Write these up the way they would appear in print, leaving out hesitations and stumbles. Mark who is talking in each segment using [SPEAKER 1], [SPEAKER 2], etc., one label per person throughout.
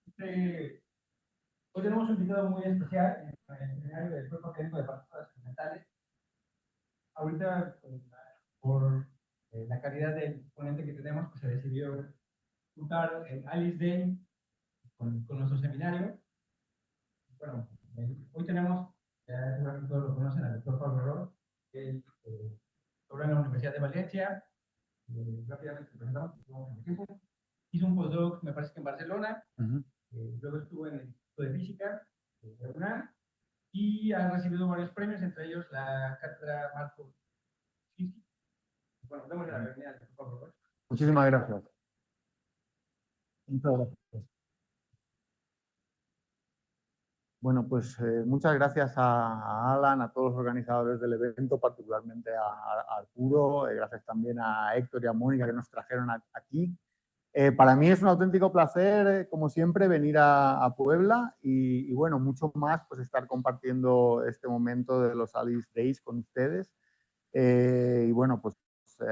[SPEAKER 1] Este, Hoy tenemos un invitado muy especial en el escenario del cuerpo académico de partículas elementales. Ahorita, por la calidad del ponente que tenemos, pues se decidió juntar Alice Day con nuestro seminario. Bueno, hoy tenemos, seguramente todos lo conocen, al doctor Pablo Herrero, que es doctor en la Universidad de Valencia. Rápidamente presentamos, hizo un postdoc, me parece que en Barcelona. Luego estuvo en el Instituto de Física de UNAM y ha recibido varios premios, entre ellos la cátedra Marco Física. Bueno, damos la bienvenida al doctor Pablo Herrero.
[SPEAKER 2] Muchísimas gracias. Muchas gracias. Bueno, pues muchas gracias a Alan, a todos los organizadores del evento, particularmente a Arturo, gracias también a Héctor y a Mónica que nos trajeron aquí. Para mí es un auténtico placer, como siempre, venir a Puebla y bueno, mucho más pues estar compartiendo este momento de los Alice Days con ustedes. Y bueno, pues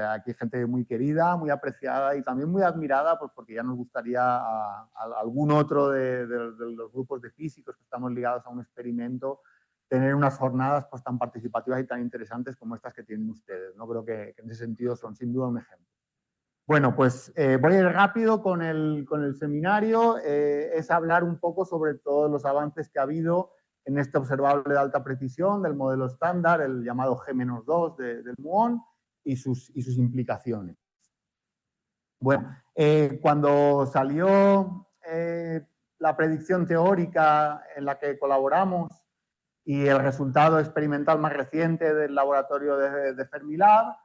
[SPEAKER 2] aquí hay gente muy querida, muy apreciada y también muy admirada, pues porque ya nos gustaría a algún otro de los grupos de físicos que estamos ligados a un experimento tener unas jornadas pues tan participativas y tan interesantes como estas que tienen ustedes, ¿no? Creo que en ese sentido son sin duda un ejemplo. Bueno, pues voy a ir rápido con el seminario. Es hablar un poco sobre todos los avances que ha habido en este observable de alta precisión del modelo estándar, el llamado G-2 del muón y sus implicaciones. Bueno, cuando salió la predicción teórica en la que colaboramos y el resultado experimental más reciente del laboratorio de Fermilab,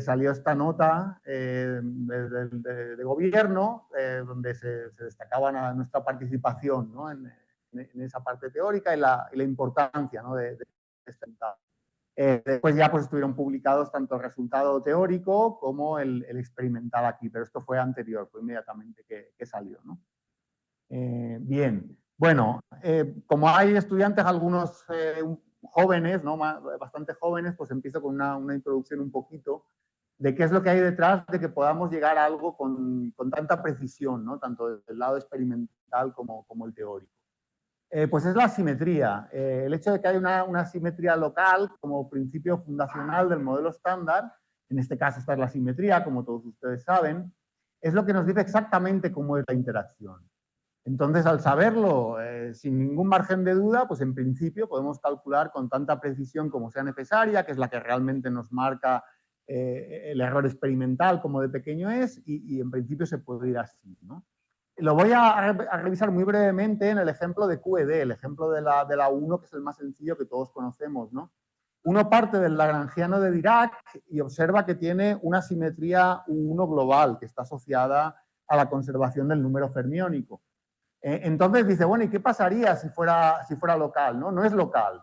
[SPEAKER 2] salió esta nota de gobierno donde se destacaba nuestra participación, ¿no? en esa parte teórica y la importancia, ¿no? de este resultado. Después ya pues estuvieron publicados tanto el resultado teórico como el experimental aquí, pero esto fue anterior, fue inmediatamente que salió, ¿no? Bien, bueno, como hay estudiantes, algunos jóvenes, ¿no? Bastante jóvenes, pues empiezo con una introducción un poquito de qué es lo que hay detrás de que podamos llegar a algo con tanta precisión, ¿no? Tanto del lado experimental como el teórico. Pues es la simetría. El hecho de que haya una simetría local como principio fundacional del modelo estándar, en este caso esta es la simetría, como todos ustedes saben, es lo que nos dice exactamente cómo es la interacción. Entonces, al saberlo sin ningún margen de duda, pues en principio podemos calcular con tanta precisión como sea necesaria, que es la que realmente nos marca el error experimental como de pequeño es, y en principio se puede ir así, ¿no? Lo voy a revisar muy brevemente en el ejemplo de QED, el ejemplo de la 1, que es el más sencillo que todos conocemos, ¿no? Uno parte del lagrangiano de Dirac y observa que tiene una simetría U1 global, que está asociada a la conservación del número fermiónico. Entonces dice, bueno, ¿y qué pasaría si fuera local? No, no es local.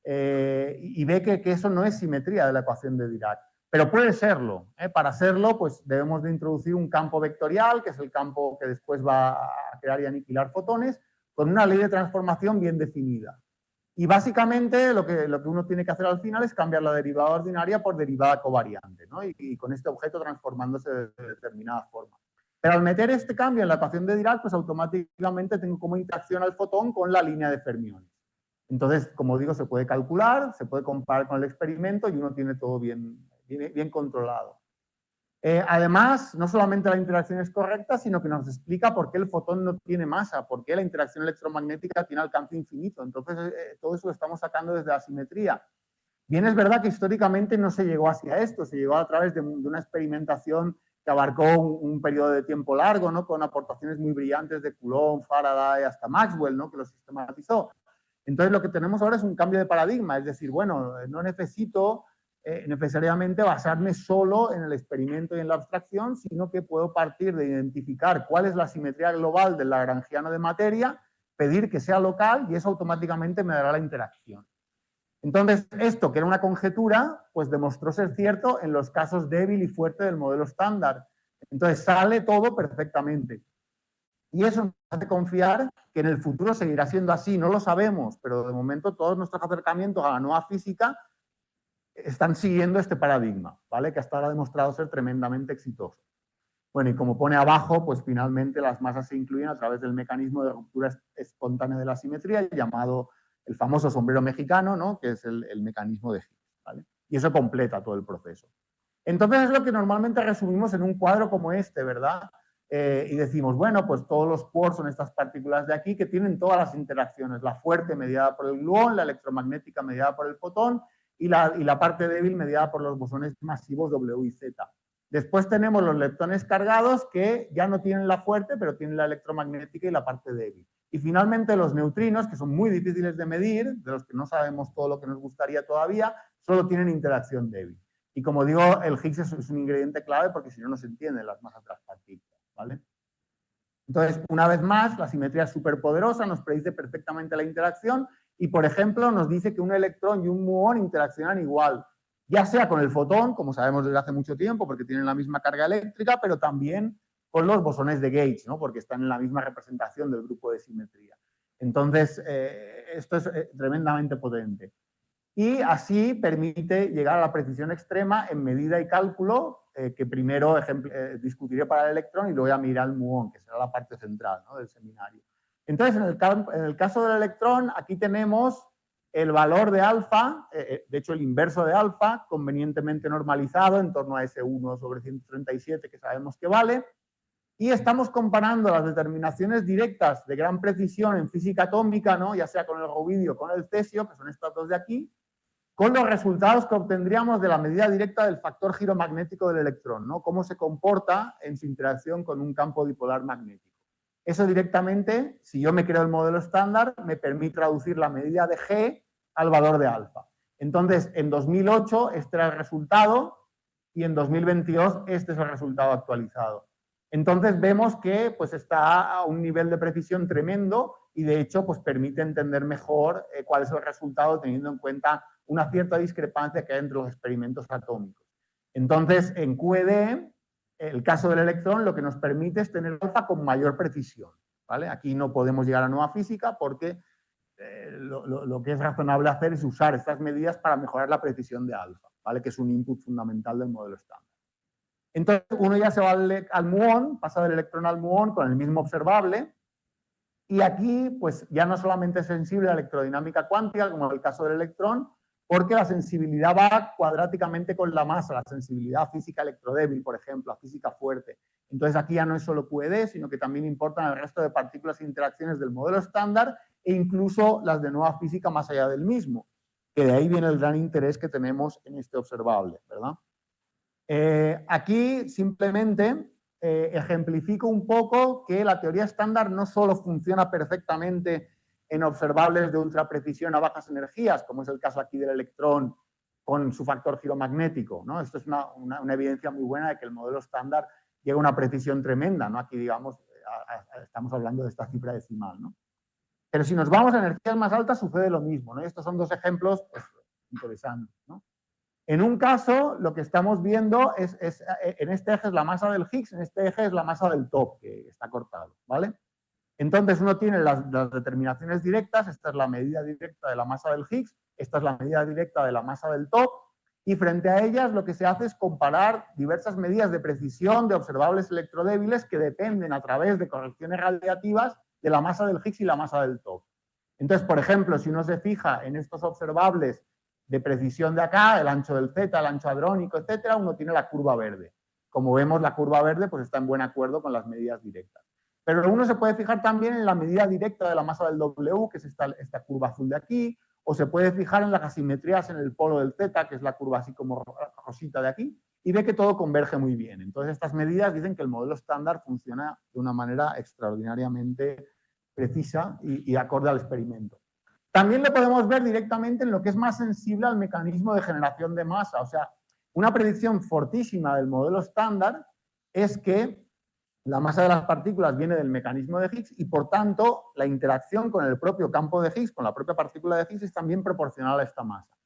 [SPEAKER 2] Y ve que eso no es simetría de la ecuación de Dirac. Pero puede serlo. Para serlo, pues debemos de introducir un campo vectorial, que es el campo que después va a crear y aniquilar fotones, con una ley de transformación bien definida. Y básicamente lo que uno tiene que hacer al final es cambiar la derivada ordinaria por derivada covariante, ¿no? Y con este objeto transformándose de determinada forma. Pero al meter este cambio en la ecuación de Dirac, pues automáticamente tengo como interacción al fotón con la línea de fermiones. Entonces, como digo, se puede calcular, se puede comparar con el experimento y uno tiene todo bien controlado. Además, no solamente la interacción es correcta, sino que nos explica por qué el fotón no tiene masa, por qué la interacción electromagnética tiene alcance infinito. Entonces, todo eso lo estamos sacando desde la simetría. Bien, es verdad que históricamente no se llegó hacia esto, se llegó a través de una experimentación que abarcó un periodo de tiempo largo, ¿no? Con aportaciones muy brillantes de Coulomb, Faraday, hasta Maxwell, ¿no? Que lo sistematizó. Entonces, lo que tenemos ahora es un cambio de paradigma, es decir, bueno, no necesito necesariamente basarme solo en el experimento y en la abstracción, sino que puedo partir de identificar cuál es la simetría global del lagrangiano de materia, pedir que sea local y eso automáticamente me dará la interacción. Entonces, esto, que era una conjetura, pues demostró ser cierto en los casos débil y fuerte del modelo estándar. Entonces, sale todo perfectamente. Y eso nos hace confiar que en el futuro seguirá siendo así. No lo sabemos, pero de momento todos nuestros acercamientos a la nueva física están siguiendo este paradigma, ¿vale? Que hasta ahora ha demostrado ser tremendamente exitoso. Bueno, y como pone abajo, pues finalmente las masas se incluyen a través del mecanismo de ruptura espontánea de la simetría, llamado el famoso sombrero mexicano, ¿no? Que es el mecanismo de Higgs, ¿vale? Y eso completa todo el proceso. Entonces es lo que normalmente resumimos en un cuadro como este, ¿verdad? Y decimos, bueno, pues todos los quarks son estas partículas de aquí que tienen todas las interacciones, la fuerte mediada por el gluón, la electromagnética mediada por el fotón y la parte débil mediada por los bosones masivos W y Z. Después tenemos los leptones cargados que ya no tienen la fuerte, pero tienen la electromagnética y la parte débil. Y finalmente los neutrinos, que son muy difíciles de medir, de los que no sabemos todo lo que nos gustaría todavía, solo tienen interacción débil. Y como digo, el Higgs es un ingrediente clave porque si no, no se entienden las masas de las partículas, ¿vale? Entonces, una vez más, la simetría es súper poderosa, nos predice perfectamente la interacción y, por ejemplo, nos dice que un electrón y un muón interaccionan igual, ya sea con el fotón, como sabemos desde hace mucho tiempo, porque tienen la misma carga eléctrica, pero también con los bosones de Gauge, ¿no? Porque están en la misma representación del grupo de simetría. Entonces, esto es tremendamente potente. Y así permite llegar a la precisión extrema en medida y cálculo, que primero discutiré para el electrón y luego ya miraré al muón, que será la parte central, ¿no?, del seminario. Entonces, en el caso del electrón, aquí tenemos el valor de alfa, de hecho el inverso de alfa, convenientemente normalizado en torno a ese 1 sobre 137 que sabemos que vale, y estamos comparando las determinaciones directas de gran precisión en física atómica, ¿no?, ya sea con el rubidio o con el cesio, que son estos dos de aquí, con los resultados que obtendríamos de la medida directa del factor giro magnético del electrón, ¿no? Cómo se comporta en su interacción con un campo dipolar magnético. Eso directamente, si yo me creo el modelo estándar, me permite traducir la medida de G al valor de alfa. Entonces, en 2008 este era el resultado y en 2022 este es el resultado actualizado. Entonces vemos que pues, está a un nivel de precisión tremendo y de hecho pues, permite entender mejor cuál es el resultado teniendo en cuenta una cierta discrepancia que hay entre los experimentos atómicos. Entonces, en QED, el caso del electrón lo que nos permite es tener alfa con mayor precisión, ¿vale? Aquí no podemos llegar a nueva física porque lo que es razonable hacer es usar estas medidas para mejorar la precisión de alfa, ¿vale? Que es un input fundamental del modelo estándar. Entonces, uno ya se va al muón, pasa del electrón al muón con el mismo observable, y aquí, pues ya no solamente es sensible a la electrodinámica cuántica, como en el caso del electrón, porque la sensibilidad va cuadráticamente con la masa, la sensibilidad a física electrodébil, por ejemplo, a física fuerte. Entonces aquí ya no es solo QED, sino que también importan el resto de partículas e interacciones del modelo estándar e incluso las de nueva física más allá del mismo, que de ahí viene el gran interés que tenemos en este observable, ¿verdad? Aquí simplemente ejemplifico un poco que la teoría estándar no solo funciona perfectamente en observables de ultraprecisión a bajas energías, como es el caso aquí del electrón con su factor giromagnético, ¿no? Esto es una evidencia muy buena de que el modelo estándar llega a una precisión tremenda, ¿no? Aquí, digamos, estamos hablando de esta cifra decimal, ¿no? Pero si nos vamos a energías más altas sucede lo mismo, ¿no? Y estos son dos ejemplos pues, interesantes, ¿no? En un caso, lo que estamos viendo en este eje es la masa del Higgs, en este eje es la masa del top, que está cortado, ¿vale? Entonces uno tiene las determinaciones directas, esta es la medida directa de la masa del Higgs, esta es la medida directa de la masa del top, y frente a ellas lo que se hace es comparar diversas medidas de precisión de observables electrodébiles que dependen a través de correcciones radiativas de la masa del Higgs y la masa del top. Entonces, por ejemplo, si uno se fija en estos observables de precisión de acá, el ancho del Z, el ancho hadrónico, etcétera, uno tiene la curva verde. Como vemos, la curva verde pues, está en buen acuerdo con las medidas directas. Pero uno se puede fijar también en la medida directa de la masa del W, que es esta curva azul de aquí, o se puede fijar en las asimetrías en el polo del Z, que es la curva así como rosita de aquí, y ve que todo converge muy bien. Entonces, estas medidas dicen que el modelo estándar funciona de una manera extraordinariamente precisa y acorde al experimento. También lo podemos ver directamente en lo que es más sensible al mecanismo de generación de masa. O sea, una predicción fortísima del modelo estándar es que la masa de las partículas viene del mecanismo de Higgs y, por tanto, la interacción con el propio campo de Higgs, con la propia partícula de Higgs, es también proporcional a esta masa.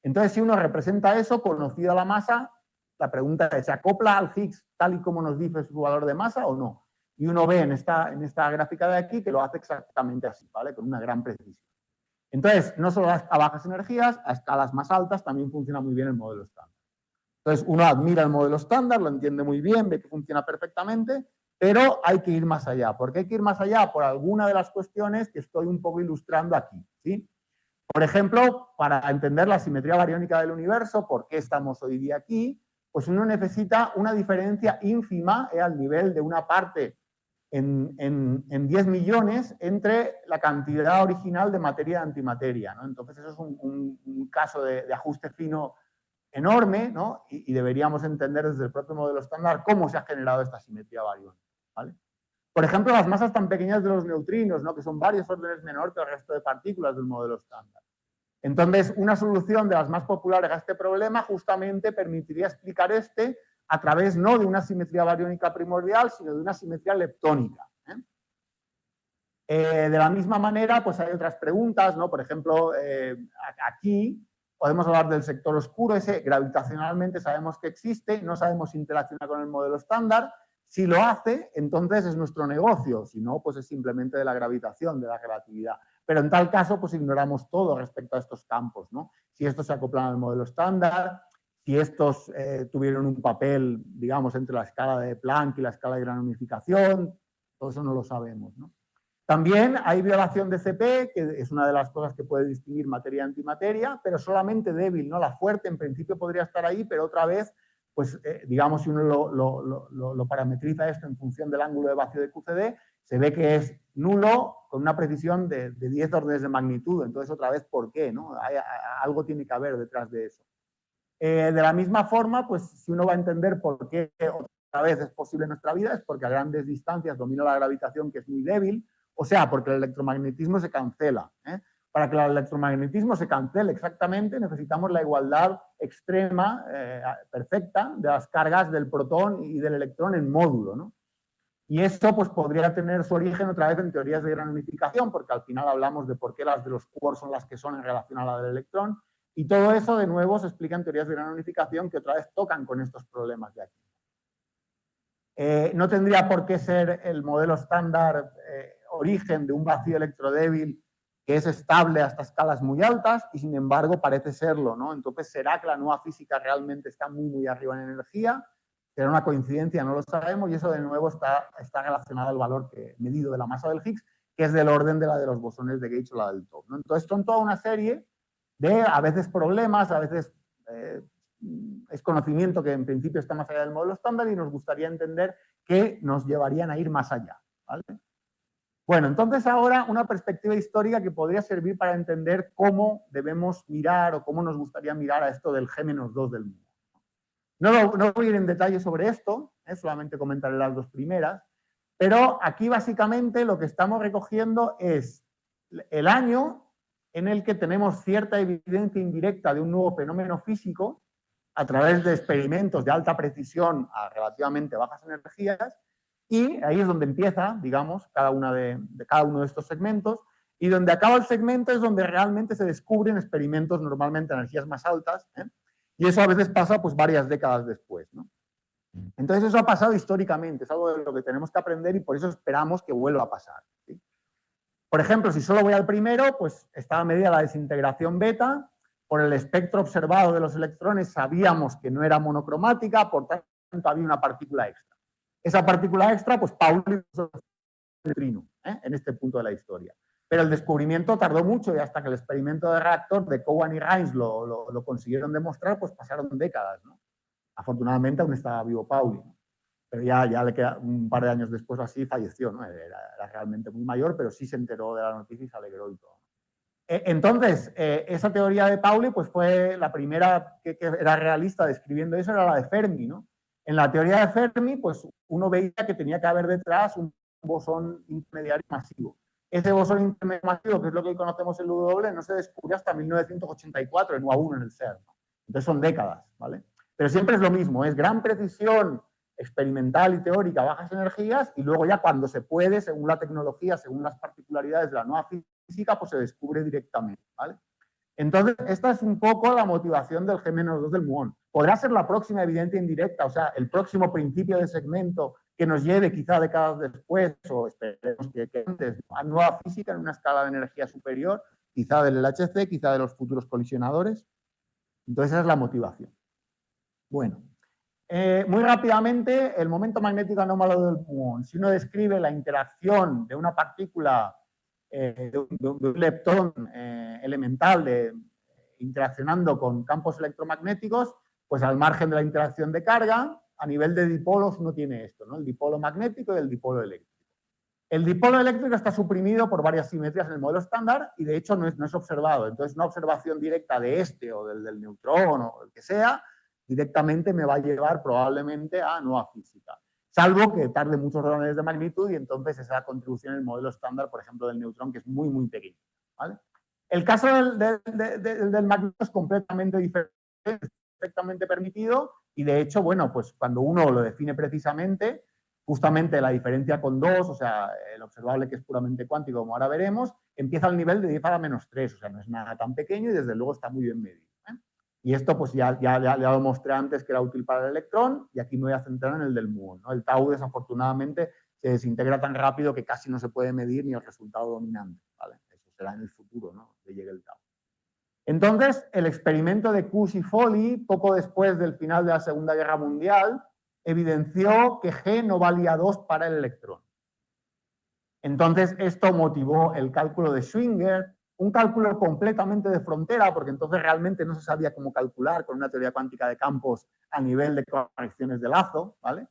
[SPEAKER 2] Entonces, si uno representa eso, conocida la masa, la pregunta es, ¿se acopla al Higgs tal y como nos dice su valor de masa o no? Y uno ve en esta gráfica de aquí que lo hace exactamente así, ¿vale? Con una gran precisión. Entonces, no solo a bajas energías, a escalas más altas también funciona muy bien el modelo estándar. Entonces, uno admira el modelo estándar, lo entiende muy bien, ve que funciona perfectamente, pero hay que ir más allá. ¿Por qué hay que ir más allá? Por alguna de las cuestiones que estoy un poco ilustrando aquí, ¿sí? Por ejemplo, para entender la simetría bariónica del universo, por qué estamos hoy día aquí, pues uno necesita una diferencia ínfima al nivel de una parte en 10 millones entre la cantidad original de materia y antimateria, ¿no? Entonces eso es un caso de ajuste fino enorme, ¿no? Y deberíamos entender desde el propio modelo estándar cómo se ha generado esta simetría bariónica, ¿vale? Por ejemplo, las masas tan pequeñas de los neutrinos, ¿no? Que son varios órdenes menor que el resto de partículas del modelo estándar. Entonces, una solución de las más populares a este problema justamente permitiría explicar a través no de una simetría bariónica primordial, sino de una simetría leptónica. De la misma manera, pues hay otras preguntas, ¿no? Por ejemplo, aquí podemos hablar del sector oscuro, ese gravitacionalmente sabemos que existe, no sabemos si interacciona con el modelo estándar. Si lo hace, entonces es nuestro negocio, si no, pues es simplemente de la gravitación, de la relatividad. Pero en tal caso, pues ignoramos todo respecto a estos campos, ¿no? Si estos se acoplan al modelo estándar, si estos tuvieron un papel, digamos, entre la escala de Planck y la escala de gran unificación, todo eso no lo sabemos, ¿no? También hay violación de CP, que es una de las cosas que puede distinguir materia y antimateria, pero solamente débil, ¿no? La fuerte en principio podría estar ahí, pero otra vez, pues digamos, si uno lo parametriza esto en función del ángulo de vacío de QCD, se ve que es nulo con una precisión de 10 órdenes de magnitud. Entonces, otra vez, ¿por qué? ¿No? Algo tiene que haber detrás de eso. De la misma forma, pues si uno va a entender por qué otra vez es posible en nuestra vida, es porque a grandes distancias domina la gravitación, que es muy débil, o sea, porque el electromagnetismo se cancela. Para que el electromagnetismo se cancele exactamente, necesitamos la igualdad extrema, perfecta, de las cargas del protón y del electrón en módulo, ¿no? Y esto pues, podría tener su origen otra vez en teorías de gran unificación, porque al final hablamos de por qué las de los quarks son las que son en relación a la del electrón, y todo eso de nuevo se explica en teorías de gran unificación que otra vez tocan con estos problemas de aquí. No tendría por qué ser el modelo estándar origen de un vacío electrodébil que es estable hasta escalas muy altas y sin embargo parece serlo, ¿no? Entonces, ¿será que la nueva física realmente está muy, muy arriba en energía? ¿Será una coincidencia? No lo sabemos y eso de nuevo está relacionado al valor medido de la masa del Higgs, que es del orden de la de los bosones de Gauge o la del top, ¿no? Entonces, son toda una serie de a veces problemas, a veces es conocimiento que en principio está más allá del modelo estándar y nos gustaría entender que nos llevarían a ir más allá, ¿vale? Bueno, entonces ahora una perspectiva histórica que podría servir para entender cómo debemos mirar o cómo nos gustaría mirar a esto del G-2 del mundo. No voy a ir en detalle sobre esto, solamente comentaré las dos primeras, pero aquí básicamente lo que estamos recogiendo es el año en el que tenemos cierta evidencia indirecta de un nuevo fenómeno físico a través de experimentos de alta precisión a relativamente bajas energías, y ahí es donde empieza, digamos, cada uno de estos segmentos, y donde acaba el segmento es donde realmente se descubren experimentos normalmente a energías más altas, y eso a veces pasa pues varias décadas después, ¿no? Entonces eso ha pasado históricamente, es algo de lo que tenemos que aprender y por eso esperamos que vuelva a pasar, ¿sí? Por ejemplo, si solo voy al primero, pues estaba medida la desintegración beta. Por el espectro observado de los electrones sabíamos que no era monocromática, por tanto había una partícula extra. Esa partícula extra, pues Pauli el neutrino, en este punto de la historia. Pero el descubrimiento tardó mucho y hasta que el experimento de reactor de Cowan y Rines lo consiguieron demostrar, pues pasaron décadas, ¿no? Afortunadamente aún estaba vivo Pauli, ¿no? Pero ya le queda un par de años después así falleció, ¿no? Era realmente muy mayor, pero sí se enteró de la noticia y se alegró y todo. Entonces, esa teoría de Pauli pues fue la primera que era realista describiendo eso, era la de Fermi, ¿no? En la teoría de Fermi, pues uno veía que tenía que haber detrás un bosón intermediario masivo. Ese bosón intermediario masivo, que es lo que hoy conocemos en W, no se descubrió hasta 1984 en UA1 en el CERN, ¿no? Entonces son décadas, ¿vale? Pero siempre es lo mismo, es gran precisión experimental y teórica a bajas energías y luego ya cuando se puede, según la tecnología, según las particularidades de la nueva física, pues se descubre directamente, ¿vale? Entonces, esta es un poco la motivación del G-2 del muón. Podrá ser la próxima evidencia indirecta, o sea, el próximo principio de segmento que nos lleve quizá décadas después, o esperemos que antes, a nueva física en una escala de energía superior, quizá del LHC, quizá de los futuros colisionadores. Entonces, esa es la motivación. Bueno, muy rápidamente, el momento magnético anómalo del muón. Si uno describe la interacción de una partícula, de un leptón elemental interaccionando con campos electromagnéticos, pues al margen de la interacción de carga, a nivel de dipolos uno tiene esto, ¿no? El dipolo magnético y el dipolo eléctrico. El dipolo eléctrico está suprimido por varias simetrías en el modelo estándar y de hecho no es observado. Entonces una observación directa de este o del neutrón o el que sea, directamente me va a llevar probablemente a nueva física. Salvo que tarde muchos órdenes de magnitud y entonces esa contribución en el modelo estándar, por ejemplo, del neutrón, que es muy, muy pequeño, ¿vale? El caso del magneto es completamente diferente, perfectamente permitido y de hecho, bueno, pues cuando uno lo define precisamente, justamente la diferencia con 2, o sea, el observable que es puramente cuántico, como ahora veremos, empieza al nivel de 10 a la menos 3, o sea, no es nada tan pequeño y desde luego está muy bien medido. Y esto pues ya lo mostré antes que era útil para el electrón y aquí me voy a centrar en el del muón, ¿no? El tau desafortunadamente se desintegra tan rápido que casi no se puede medir ni el resultado dominante, ¿vale? Eso será en el futuro, ¿no? Que llegue el tau. Entonces, el experimento de Cush y Foley, poco después del final de la Segunda Guerra Mundial, evidenció que G no valía 2 para el electrón. Entonces, esto motivó el cálculo de Schwinger, un cálculo completamente de frontera, porque entonces realmente no se sabía cómo calcular con una teoría cuántica de campos a nivel de conexiones de lazo, ¿vale?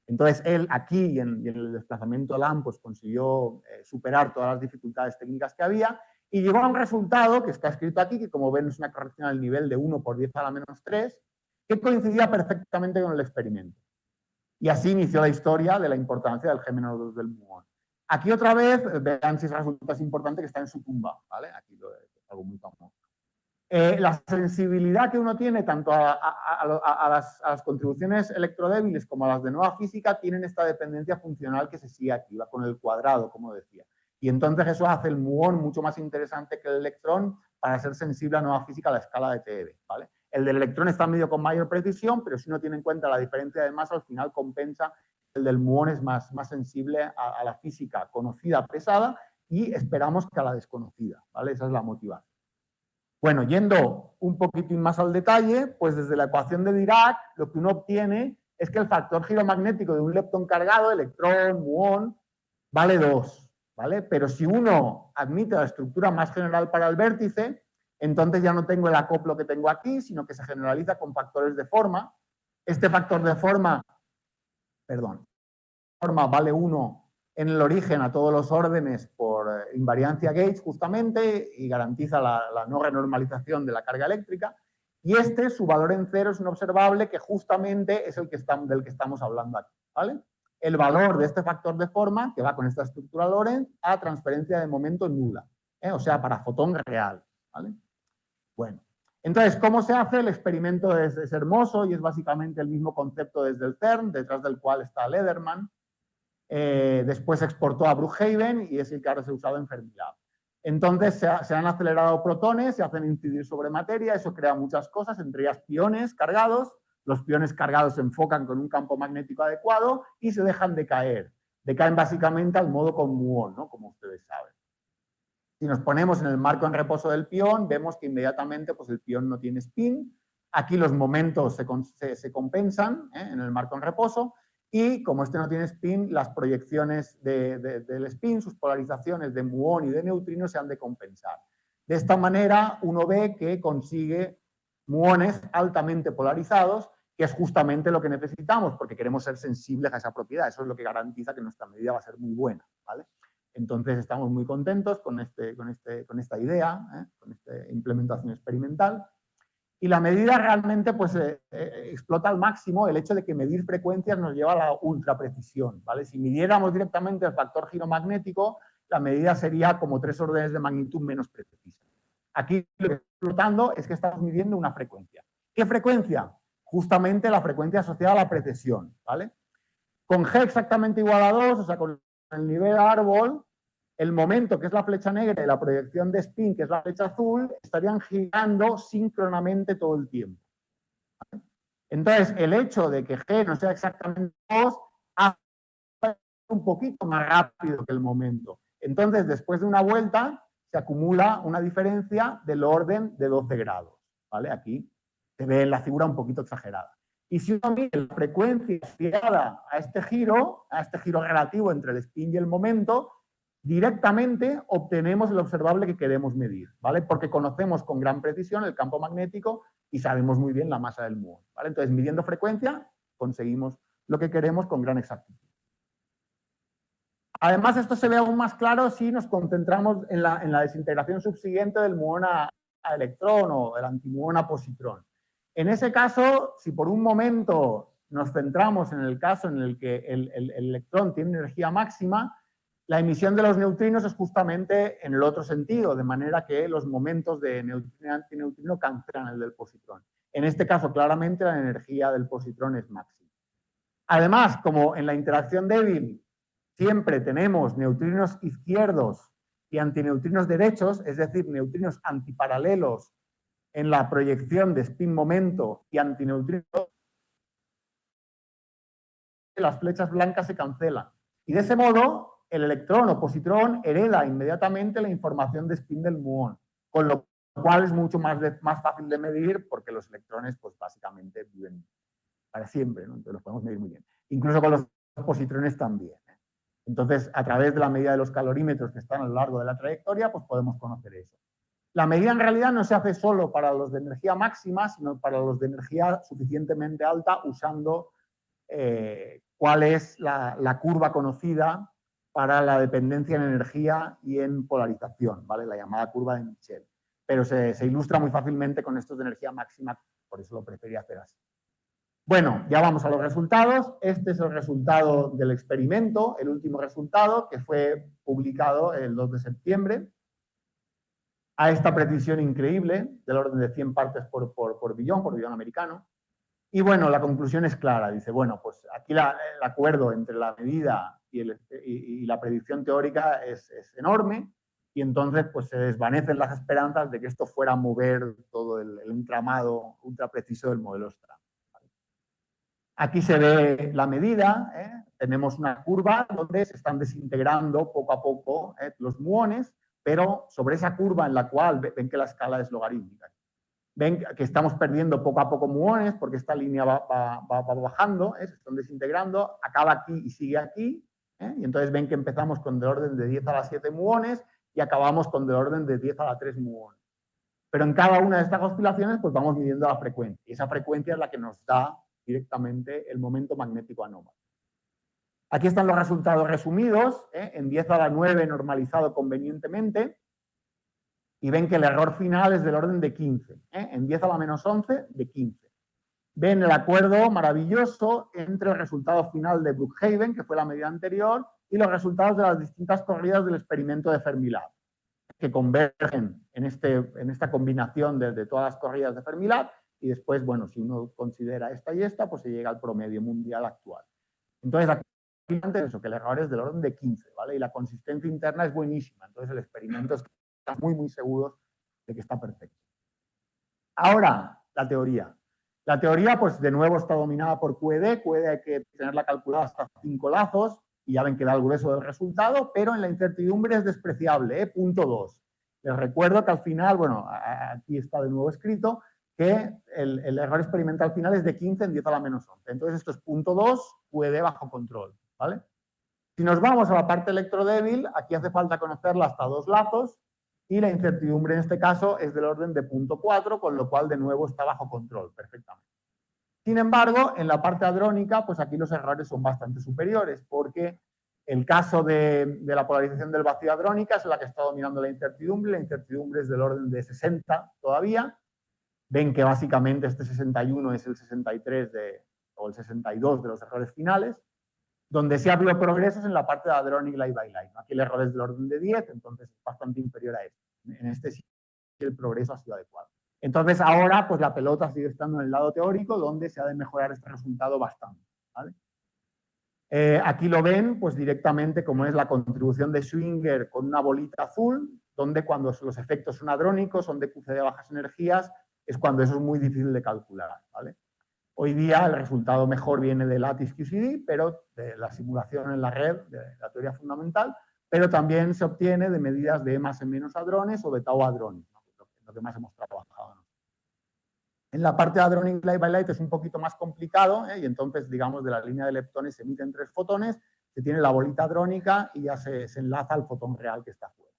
[SPEAKER 2] Entonces, él aquí y en el desplazamiento LAM pues consiguió superar todas las dificultades técnicas que había y llegó a un resultado que está escrito aquí, que como ven es una corrección al nivel de 1 por 10 a la menos 3, que coincidía perfectamente con el experimento. Y así inició la historia de la importancia del G-2 del muón. Aquí otra vez, vean si resulta importante que está en su tumba, ¿vale? Aquí es algo muy famoso. La sensibilidad que uno tiene tanto a las contribuciones electrodébiles como a las de nueva física tienen esta dependencia funcional que se sigue aquí, va con el cuadrado, como decía. Y entonces eso hace el muón mucho más interesante que el electrón para ser sensible a nueva física a la escala de TeV, ¿vale? El del electrón está medido con mayor precisión, pero si uno tiene en cuenta la diferencia de masa, al final compensa. El del muón es más sensible a la física conocida pesada y esperamos que a la desconocida, ¿vale? Esa es la motivación. Bueno, yendo un poquitín más al detalle, pues desde la ecuación de Dirac, lo que uno obtiene es que el factor giromagnético de un leptón cargado, electrón, muón, vale 2, ¿vale? Pero si uno admite la estructura más general para el vértice, entonces ya no tengo el acoplo que tengo aquí, sino que se generaliza con factores de forma. Este factor de forma, vale 1 en el origen a todos los órdenes por invariancia Gates justamente y garantiza la no renormalización de la carga eléctrica. Y su valor en cero, es un observable que justamente es del que estamos hablando aquí, ¿vale? El valor de este factor de forma, que va con esta estructura Lorentz, a transferencia de momento nula, o sea, para fotón real, ¿vale? Bueno, entonces, ¿cómo se hace? El experimento es hermoso y es básicamente el mismo concepto desde el CERN, detrás del cual está Lederman. Después se exportó a Brookhaven y es el que ahora se ha usado en Fermilab. Entonces se han acelerado protones, se hacen incidir sobre materia, eso crea muchas cosas, entre ellas piones cargados. Los piones cargados se enfocan con un campo magnético adecuado y se dejan de caer. Decaen básicamente al modo con muón, ¿no? Como ustedes saben. Si nos ponemos en el marco en reposo del pión, vemos que inmediatamente pues, el pión no tiene spin. Aquí los momentos se compensan en el marco en reposo. Y como este no tiene spin, las proyecciones del spin, sus polarizaciones de muón y de neutrino se han de compensar. De esta manera, uno ve que consigue muones altamente polarizados, que es justamente lo que necesitamos, porque queremos ser sensibles a esa propiedad. Eso es lo que garantiza que nuestra medida va a ser muy buena, ¿vale? Entonces estamos muy contentos con esta idea, con esta implementación experimental. Y la medida realmente pues, explota al máximo el hecho de que medir frecuencias nos lleva a la ultraprecisión, ¿vale? Si midiéramos directamente el factor giromagnético, la medida sería como 3 órdenes de magnitud menos precisa. Aquí lo que está explotando es que estamos midiendo una frecuencia. ¿Qué frecuencia? Justamente la frecuencia asociada a la precesión, ¿vale? Con G exactamente igual a 2, o sea, con el nivel árbol, el momento, que es la flecha negra, y la proyección de spin, que es la flecha azul, estarían girando síncronamente todo el tiempo. Entonces, el hecho de que G no sea exactamente 2 hace un poquito más rápido que el momento. Entonces, después de una vuelta, se acumula una diferencia del orden de 12 grados. ¿Vale? Aquí se ve la figura un poquito exagerada. Y si uno mide la frecuencia asociada a este giro relativo entre el spin y el momento, directamente obtenemos el observable que queremos medir, ¿vale? Porque conocemos con gran precisión el campo magnético y sabemos muy bien la masa del muón, ¿vale? Entonces, midiendo frecuencia, conseguimos lo que queremos con gran exactitud. Además, esto se ve aún más claro si nos concentramos en la desintegración subsiguiente del muón a electrón o del antimuón a positrón. En ese caso, si por un momento nos centramos en el caso en el que el electrón tiene energía máxima, la emisión de los neutrinos es justamente en el otro sentido, de manera que los momentos de neutrino y antineutrino cancelan el del positrón. En este caso, claramente, la energía del positrón es máxima. Además, como en la interacción débil siempre tenemos neutrinos izquierdos y antineutrinos derechos, es decir, neutrinos antiparalelos en la proyección de spin-momento y antineutrinos, las flechas blancas se cancelan. Y de ese modo, el electrón o positrón hereda inmediatamente la información de spin del muón, con lo cual es mucho más fácil de medir porque los electrones, pues básicamente viven para siempre, ¿no? Entonces los podemos medir muy bien. Incluso con los positrones también. Entonces, a través de la medida de los calorímetros que están a lo largo de la trayectoria, pues podemos conocer eso. La medida en realidad no se hace solo para los de energía máxima, sino para los de energía suficientemente alta, usando cuál es la curva conocida para la dependencia en energía y en polarización, ¿vale? La llamada curva de Michel. Pero se ilustra muy fácilmente con estos de energía máxima, por eso lo preferí hacer así. Bueno, ya vamos a los resultados. Este es el resultado del experimento, el último resultado, que fue publicado el 2 de septiembre. A esta precisión increíble, del orden de 100 partes por billón americano. Y bueno, la conclusión es clara. Dice, bueno, pues aquí el acuerdo entre la medida y la predicción teórica es enorme, y entonces pues se desvanecen las esperanzas de que esto fuera a mover todo el entramado ultra preciso del modelo Strand. Aquí se ve la medida, tenemos una curva donde se están desintegrando poco a poco los muones, pero sobre esa curva en la cual ven que la escala es logarítmica. Ven que estamos perdiendo poco a poco muones porque esta línea va bajando, se están desintegrando, acaba aquí y sigue aquí, y entonces ven que empezamos con del orden de 10 a la 7 muones y acabamos con del orden de 10 a la 3 muones. Pero en cada una de estas oscilaciones pues vamos midiendo la frecuencia, y esa frecuencia es la que nos da directamente el momento magnético anómalo. Aquí están los resultados resumidos, en 10 a la 9 normalizado convenientemente, y ven que el error final es del orden de 15, en 10 a la menos 11 de 15. Ven el acuerdo maravilloso entre el resultado final de Brookhaven, que fue la medida anterior, y los resultados de las distintas corridas del experimento de Fermilab, que convergen en esta combinación de todas las corridas de Fermilab, y después, bueno, si uno considera esta y esta, pues se llega al promedio mundial actual. Entonces, aquí eso, que el error es del orden de 15, ¿vale? Y la consistencia interna es buenísima, entonces el experimento está muy seguros de que está perfecto. Ahora, la teoría. La teoría, pues de nuevo está dominada por QED. QED hay que tenerla calculada hasta 5 lazos, y ya ven que da el grueso del resultado, pero en la incertidumbre es despreciable, punto 2. Les recuerdo que al final, bueno, aquí está de nuevo escrito, que el error experimental final es de 15 en 10 a la menos 11. Entonces esto es punto 2, QED bajo control, ¿vale? Si nos vamos a la parte electrodébil, aquí hace falta conocerla hasta 2 lazos, y la incertidumbre en este caso es del orden de punto 4, con lo cual de nuevo está bajo control perfectamente. Sin embargo, en la parte hadrónica, pues aquí los errores son bastante superiores, porque el caso de la polarización del vacío hadrónica es la que está dominando la incertidumbre es del orden de 60 todavía. Ven que básicamente este 61 es el 63 o el 62 de los errores finales, donde sí ha habido progresos en la parte de hadrónica y Levi-Leibniz. Aquí el error es del orden de 10, entonces es bastante inferior a este. En este sí el progreso ha sido adecuado. Entonces ahora pues la pelota sigue estando en el lado teórico, donde se ha de mejorar este resultado bastante, ¿vale? Aquí lo ven pues directamente como es la contribución de Schwinger con una bolita azul, donde cuando los efectos son hadrónicos, son de QCD de bajas energías, es cuando eso es muy difícil de calcular, ¿vale? Hoy día el resultado mejor viene de Lattice QCD, pero de la simulación en la red, de la teoría fundamental, pero también se obtiene de medidas de E más en menos hadrones o de tau hadrones, ¿no? Lo que más hemos trabajado, ¿no? En la parte de hadronic light by light es un poquito más complicado, y entonces, digamos, de la línea de leptones se emiten 3 fotones, se tiene la bolita hadrónica y ya se enlaza al fotón real que está fuera.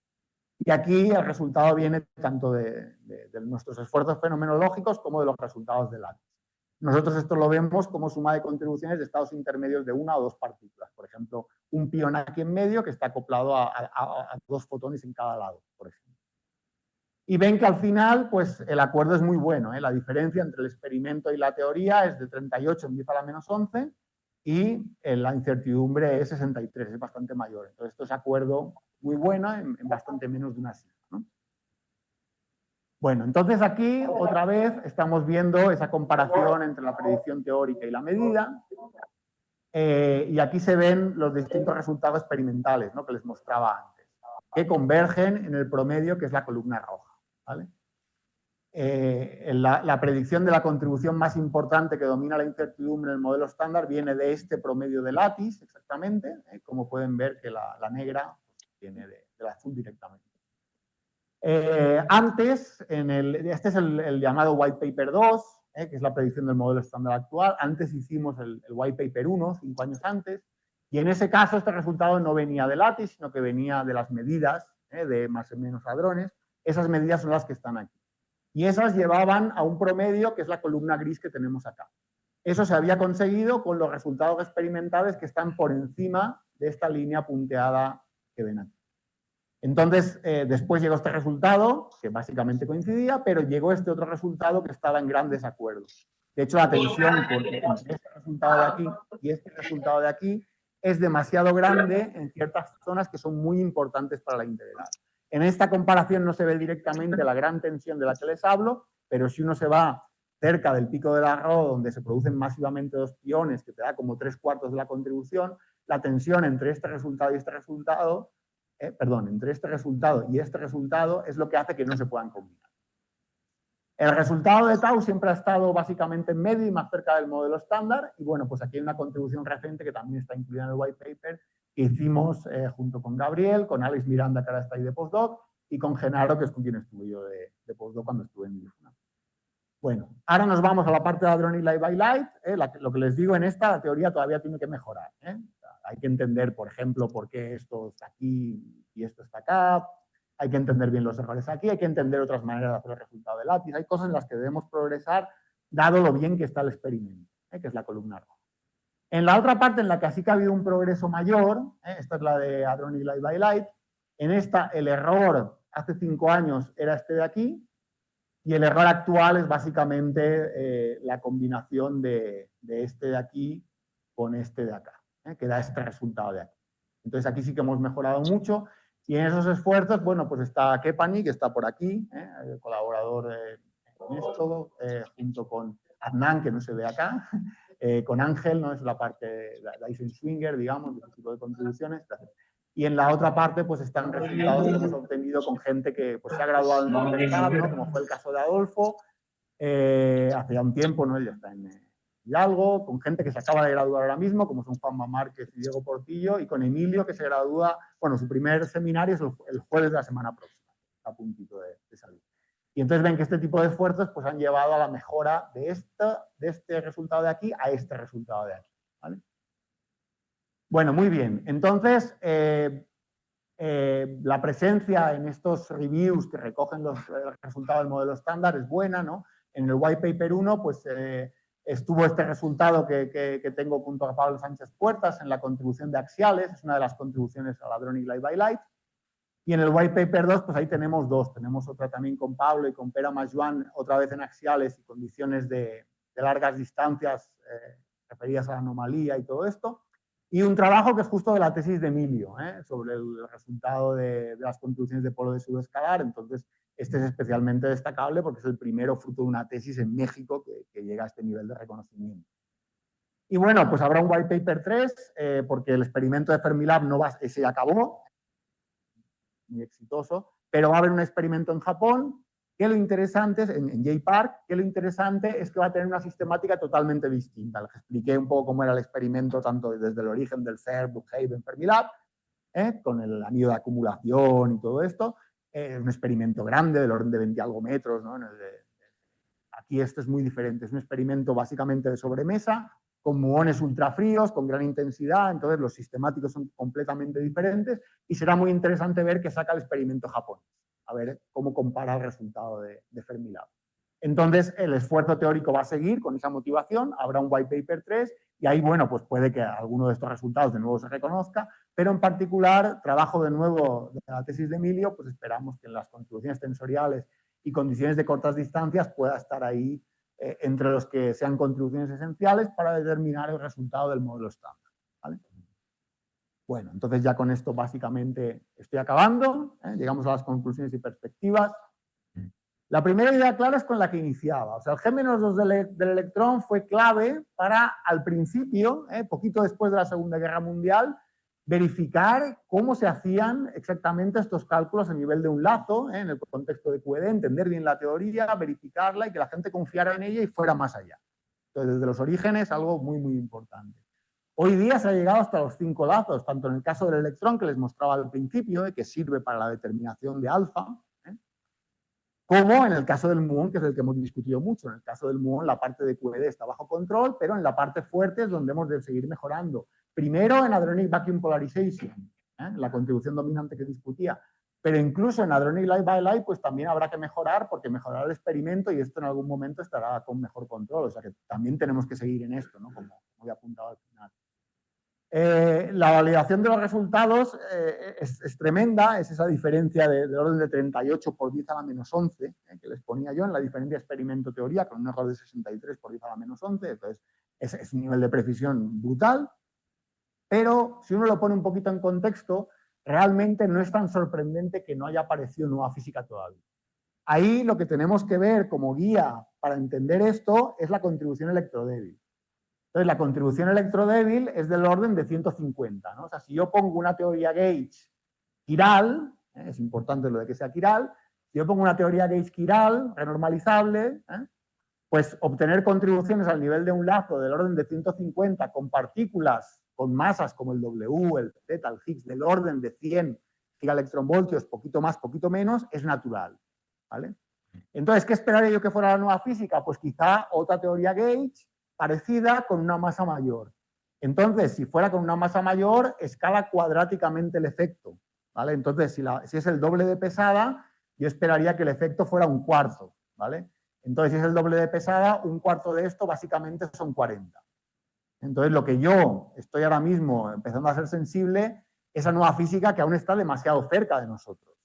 [SPEAKER 2] Y aquí el resultado viene tanto de nuestros esfuerzos fenomenológicos como de los resultados del látice. Nosotros esto lo vemos como suma de contribuciones de estados intermedios de una o dos partículas. Por ejemplo, un pión aquí en medio que está acoplado a 2 fotones en cada lado, por ejemplo. Y ven que al final, pues el acuerdo es muy bueno. La diferencia entre el experimento y la teoría es de 38 en 10 a la menos 11 y la incertidumbre es 63, es bastante mayor. Entonces, esto es acuerdo muy bueno en bastante menos de una sigma, ¿no? Bueno, entonces aquí otra vez estamos viendo esa comparación entre la predicción teórica y la medida. Y aquí se ven los distintos resultados experimentales, ¿no?, que les mostraba antes, que convergen en el promedio, que es la columna roja, ¿vale? La predicción de la contribución más importante que domina la incertidumbre en el modelo estándar viene de este promedio de Lattice, exactamente, como pueden ver que la negra viene del azul directamente. Antes, este es el llamado White Paper 2, que es la predicción del modelo estándar actual. Antes hicimos el White Paper 1, 5 años antes, y en ese caso este resultado no venía de Lattice, sino que venía de las medidas de más o menos hadrones. Esas medidas son las que están aquí. Y esas llevaban a un promedio que es la columna gris que tenemos acá. Eso se había conseguido con los resultados experimentales que están por encima de esta línea punteada que ven aquí. Entonces, después llegó este resultado, que básicamente coincidía, pero llegó este otro resultado que estaba en gran desacuerdo. De hecho, la tensión entre este resultado de aquí y este resultado de aquí es demasiado grande en ciertas zonas que son muy importantes para la integral. En esta comparación no se ve directamente la gran tensión de la que les hablo, pero si uno se va cerca del pico de la Rho, donde se producen masivamente 2 piones, que te da como 3/4 de la contribución, la tensión entre este resultado y este resultado, entre este resultado y este resultado es lo que hace que no se puedan combinar. El resultado de tau siempre ha estado básicamente en medio y más cerca del modelo estándar, y bueno, pues aquí hay una contribución reciente que también está incluida en el white paper que hicimos junto con Gabriel, con Alex Miranda, que ahora está ahí de postdoc, y con Genaro, que es con quien estuve yo de postdoc cuando estuve en IFUNA. Bueno, ahora nos vamos a la parte de hadronic light by light. Lo que les digo en esta, la teoría todavía tiene que mejorar. Hay que entender, por ejemplo, por qué esto está aquí y esto está acá. Hay que entender bien los errores aquí. Hay que entender otras maneras de hacer el resultado de Lattice. Hay cosas en las que debemos progresar, dado lo bien que está el experimento, que es la columna roja. En la otra parte, en la que sí que ha habido un progreso mayor, esta es la de hadronic light by light. En esta, el error hace 5 años era este de aquí. Y el error actual es básicamente la combinación de este de aquí con este de acá, que da este resultado de aquí. Entonces aquí sí que hemos mejorado mucho. Y en esos esfuerzos, bueno, pues está Kepani, que está por aquí, el colaborador en esto, junto con Adnan, que no se ve acá, con Ángel, ¿no? Es la parte de Eisenschwinger, digamos, de este tipo de contribuciones. Y en la otra parte, pues están resultados que hemos obtenido con gente que pues, se ha graduado en la universidad, ¿no?, como fue el caso de Adolfo, hace ya un tiempo, ¿no?, él ya está en Hidalgo, con gente que se acaba de graduar ahora mismo, como son Juanma Márquez y Diego Portillo, y con Emilio, que se gradúa, bueno, su primer seminario es el jueves de la semana próxima, a puntito de salir. Y entonces ven que este tipo de esfuerzos pues, han llevado a la mejora de este resultado de aquí a este resultado de aquí, ¿vale? Bueno, muy bien. Entonces, la presencia en estos reviews que recogen los resultados del modelo estándar es buena, ¿no? En el White Paper 1, pues estuvo este resultado que tengo junto a Pablo Sánchez Puertas en la contribución de axiales, es una de las contribuciones a la hadronic light by light. Y en el White Paper 2, pues ahí tenemos 2. Tenemos otra también con Pablo y con Pere Majuan, otra vez en axiales y condiciones de largas distancias referidas a la anomalía y todo esto. Y un trabajo que es justo de la tesis de Emilio, sobre el resultado de las contribuciones de polo de pseudoescalar. Entonces, este es especialmente destacable porque es el primero fruto de una tesis en México que llega a este nivel de reconocimiento. Y bueno, pues habrá un White Paper 3, porque el experimento de Fermilab ese ya acabó, muy exitoso, pero va a haber un experimento en Japón, que lo interesante es, en J-Park, que lo interesante es que va a tener una sistemática totalmente distinta. Les expliqué un poco cómo era el experimento, tanto desde el origen del CERN, Brookhaven, Fermilab, con el anillo de acumulación y todo esto. Un experimento grande, del orden de 20 algo metros, ¿no? Aquí este es muy diferente, es un experimento básicamente de sobremesa, con muones ultrafríos, con gran intensidad, entonces los sistemáticos son completamente diferentes y será muy interesante ver qué saca el experimento japonés, a ver cómo compara el resultado de Fermilab. Entonces, el esfuerzo teórico va a seguir con esa motivación, habrá un white paper 3 y ahí, bueno, pues puede que alguno de estos resultados de nuevo se reconozca, pero en particular, trabajo de nuevo de la tesis de Emilio, pues esperamos que en las contribuciones tensoriales y condiciones de cortas distancias pueda estar ahí entre los que sean contribuciones esenciales para determinar el resultado del modelo estándar, ¿vale? Bueno, entonces ya con esto básicamente estoy acabando, llegamos a las conclusiones y perspectivas. La primera idea clara es con la que iniciaba. O sea, el G-2 del electrón fue clave para, al principio, poquito después de la Segunda Guerra Mundial, verificar cómo se hacían exactamente estos cálculos a nivel de un lazo, en el contexto de QED, entender bien la teoría, verificarla y que la gente confiara en ella y fuera más allá. Entonces, desde los orígenes, algo muy, muy importante. Hoy día se ha llegado hasta los 5 lazos, tanto en el caso del electrón, que les mostraba al principio, que sirve para la determinación de alfa, como en el caso del muón, que es el que hemos discutido mucho. En el caso del muón, la parte de QED está bajo control, pero en la parte fuerte es donde hemos de seguir mejorando. Primero en Hadronic Vacuum Polarization, la contribución dominante que discutía, pero incluso en Hadronic Light by Light, pues también habrá que mejorar, porque mejorará el experimento y esto en algún momento estará con mejor control. O sea que también tenemos que seguir en esto, ¿no? Como he apuntado al final. La validación de los resultados es tremenda, es esa diferencia del orden de 38 por 10 a la menos 11, que les ponía yo en la diferencia experimento-teoría, con un error de 63 por 10 a la menos 11, entonces es un nivel de precisión brutal, pero si uno lo pone un poquito en contexto, realmente no es tan sorprendente que no haya aparecido nueva física todavía. Ahí lo que tenemos que ver como guía para entender esto es la contribución electrodébil. Entonces, la contribución electrodébil es del orden de 150, ¿no? O sea, si yo pongo una teoría Gauge quiral, es importante lo de que sea quiral, si yo pongo una teoría Gauge quiral, renormalizable, pues obtener contribuciones al nivel de un lazo del orden de 150 con partículas con masas como el W, el Z, el Higgs, del orden de 100 gigaelectronvoltios, poquito más, poquito menos, es natural, ¿vale? Entonces, ¿qué esperaría yo que fuera la nueva física? Pues quizá otra teoría Gauge parecida con una masa mayor. Entonces, si fuera con una masa mayor, escala cuadráticamente el efecto, ¿vale? Entonces, si es el doble de pesada, yo esperaría que el efecto fuera un cuarto, ¿vale? Entonces, si es el doble de pesada, un cuarto de esto básicamente son 40. Entonces, lo que yo estoy ahora mismo empezando a ser sensible es a nueva física que aún está demasiado cerca de nosotros.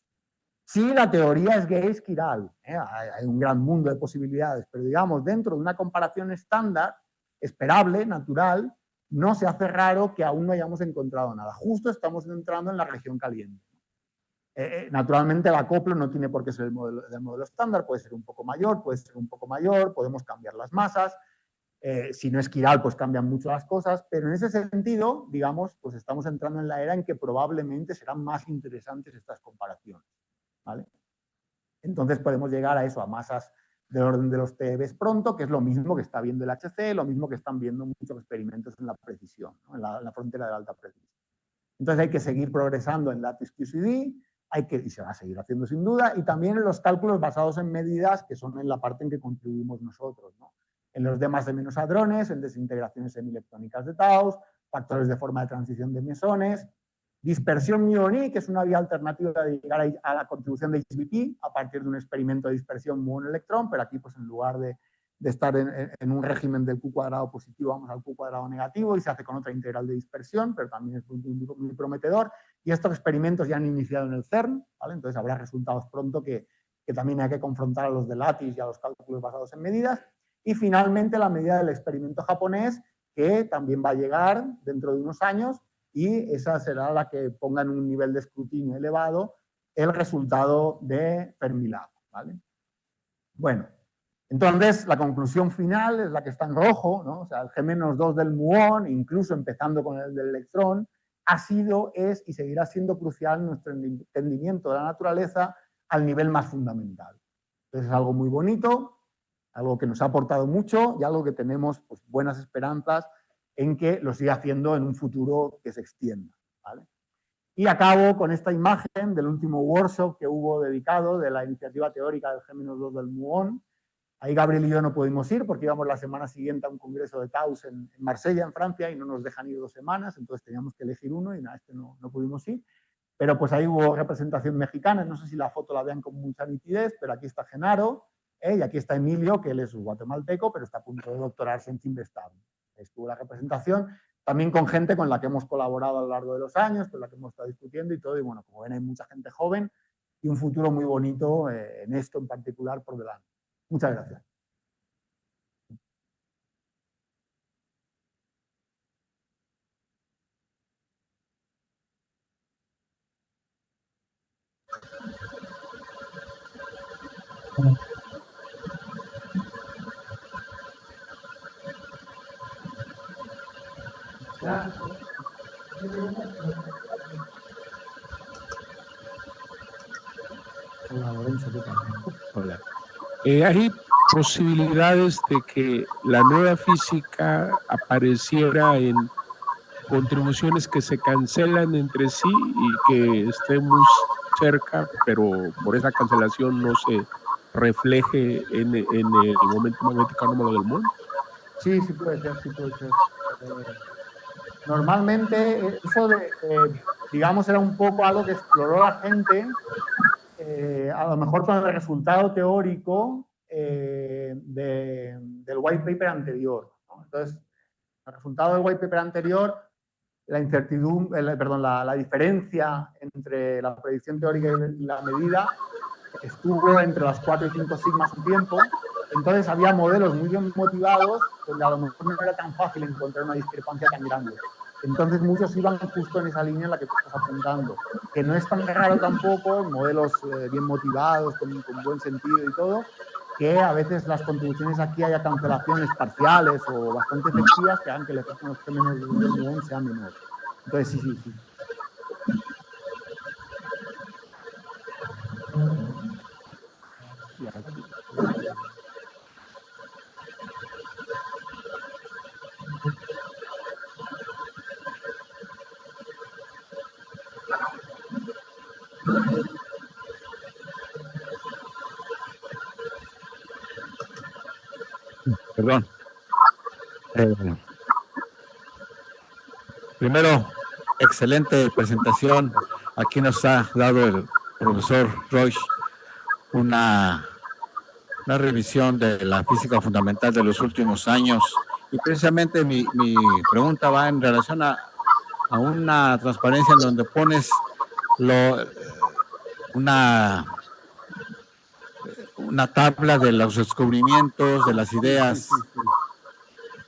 [SPEAKER 2] Sí, la teoría es Gauge quiral, hay un gran mundo de posibilidades, pero digamos, dentro de una comparación estándar, esperable, natural, no se hace raro que aún no hayamos encontrado nada. Justo estamos entrando en la región caliente. Naturalmente el acoplo no tiene por qué ser el modelo estándar, puede ser un poco mayor, puede ser un poco mayor, podemos cambiar las masas, si no es quiral, pues cambian mucho las cosas, pero en ese sentido, digamos, pues estamos entrando en la era en que probablemente serán más interesantes estas comparaciones, ¿vale? Entonces podemos llegar a eso, a masas del orden de los TeVs pronto, que es lo mismo que está viendo el HC, lo mismo que están viendo muchos experimentos en la precisión, ¿no? en la frontera de la alta precisión. Entonces hay que seguir progresando en Lattice QCD, y se va a seguir haciendo sin duda, y también en los cálculos basados en medidas, que son en la parte en que contribuimos nosotros, ¿no? En los D más de menos hadrones, en desintegraciones semileptónicas de Taus, factores de forma de transición de mesones, dispersión muón-I, que es una vía alternativa de llegar a la contribución de HBP a partir de un experimento de dispersión muón-electrón, pero aquí pues en lugar de estar en un régimen del Q cuadrado positivo, vamos al Q cuadrado negativo y se hace con otra integral de dispersión, pero también es muy prometedor. Y estos experimentos ya han iniciado en el CERN, ¿vale? Entonces habrá resultados pronto que también hay que confrontar a los de Lattice y a los cálculos basados en medidas. Y finalmente la medida del experimento japonés, que también va a llegar dentro de unos años, y esa será la que ponga en un nivel de escrutinio elevado el resultado de Fermilab, ¿vale? Bueno, entonces la conclusión final es la que está en rojo, ¿no? O sea, el G-2 del muón, incluso empezando con el del electrón, ha sido, es y seguirá siendo crucial en nuestro entendimiento de la naturaleza al nivel más fundamental. Entonces es algo muy bonito, algo que nos ha aportado mucho y algo que tenemos pues, buenas esperanzas en que lo siga haciendo en un futuro que se extienda, ¿vale? Y acabo con esta imagen del último workshop que hubo dedicado de la iniciativa teórica del G-2 del muón, Ahí Gabriel y yo no pudimos ir porque íbamos la semana siguiente a un congreso de Taus en Marsella, en Francia, y no nos dejan ir 2 semanas, entonces teníamos que elegir uno y nada, no pudimos ir. Pero pues ahí hubo representación mexicana, no sé si la foto la vean con mucha nitidez, pero aquí está Genaro, y aquí está Emilio, que él es guatemalteco, pero está a punto de doctorarse en Chimbestado. Estuvo la representación, también con gente con la que hemos colaborado a lo largo de los años, con la que hemos estado discutiendo y todo, y bueno, como ven hay mucha gente joven y un futuro muy bonito en esto en particular por delante. Muchas gracias. Hola, Lorenzo, ¿qué tal?
[SPEAKER 3] Hola. ¿Hay posibilidades de que la nueva física apareciera en contribuciones que se cancelan entre sí y que estén muy cerca, pero por esa cancelación no se refleje en el momento magnético anómalo del mundo?
[SPEAKER 2] Sí, sí puede ser, sí puede ser. Normalmente eso digamos, era un poco algo que exploró la gente, a lo mejor con el resultado teórico del white paper anterior, ¿no? Entonces, el resultado del white paper anterior, la incertidumbre, la diferencia entre la predicción teórica y la medida estuvo entre las 4 y 5 sigmas un tiempo. Entonces había modelos muy bien motivados donde a lo mejor no era tan fácil encontrar una discrepancia tan grande. Entonces muchos iban justo en esa línea en la que tú estás apuntando, que no es tan raro tampoco, modelos bien motivados, con buen sentido y todo, que a veces las contribuciones aquí haya cancelaciones parciales o bastante efectivas que hagan que el efecto en los términos del muón sea menor. Entonces sí. Y aquí.
[SPEAKER 4] Perdón. Primero, excelente presentación. Aquí nos ha dado el profesor Roig una revisión de la física fundamental de los últimos años. Y precisamente mi pregunta va en relación a una transparencia en donde pones una tabla de los descubrimientos, de las ideas.
[SPEAKER 2] Sí.